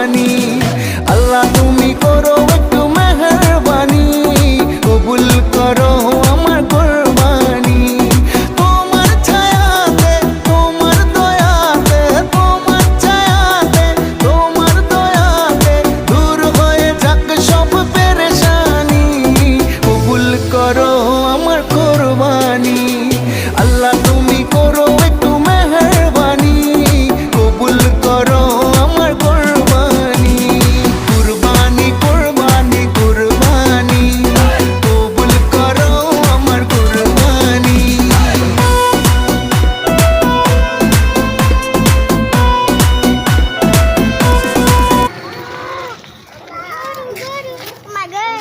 কোরবানি। আল্লাহ তুমি করো একটু মেহেরবানি, কবুল করো আমার কোরবানি। তোমার ছায়াতে, তোমার দয়াতে, তোমার ছায়াতে, তোমার দয়াতে দূর হয়ে যাক সব পেরেশানি, কবুল করো আমার কোরবানি। আল্লাহ তুমি করো একটু মেহেরবানি, কবুল করো আমার কোরবানি। কুরবানি কুরবানি কুরবানি, কবুল করো আমার কোরবানি। My God.